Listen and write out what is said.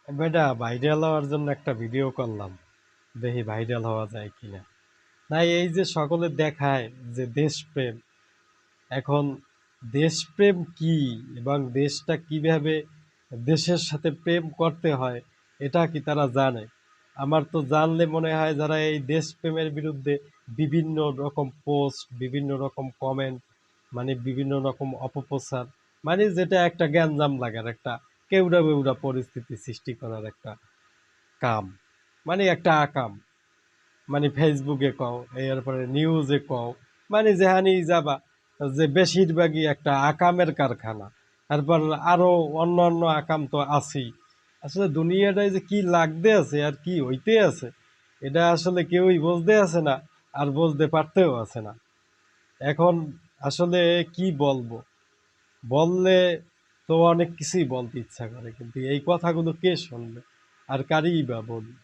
বেটা ভাইরাল হওয়ার জন্য একটা ভিডিও করলাম, দেখি ভাইরাল হওয়া যায় কিনা। না, এই যে সকলে দেখায় যে দেশপ্রেম, এখন দেশপ্রেম কি এবং দেশটা কিভাবে দেশের সাথে প্রেম করতে হয় এটা কি তারা জানে? আমার তো জানলে মনে হয় যারা এই দেশপ্রেমের বিরুদ্ধে বিভিন্ন রকম পোস্ট, বিভিন্ন রকম কমেন্ট, মানে বিভিন্ন রকম অপপ্রচার, মানে যেটা একটা গ্যাঞ্জাম লাগার, একটা কেউড়া বেউড়া পরিস্থিতি সৃষ্টি করার একটা কাম, মানে একটা আকাম, মানে ফেসবুকে কও, এরপরে নিউজে কও, মানে যেহানেই যাবা যে বেশিরভাগই একটা আকামের কারখানা। তারপর আরো অন্য অন্য আকাম তো আছেই। আসলে দুনিয়াটায় যে কি লাগতে আছে আর কি হইতে আছে, এটা আসলে কেউই বুঝতে আছে না, আর বুঝতে পারতেও আছে না। এখন আসলে কি বলবো, বললে তো অনেক কিছুই বলতে ইচ্ছা করে, কিন্তু এই কথাগুলো কে শুনবে, আর কারই বা বলবে?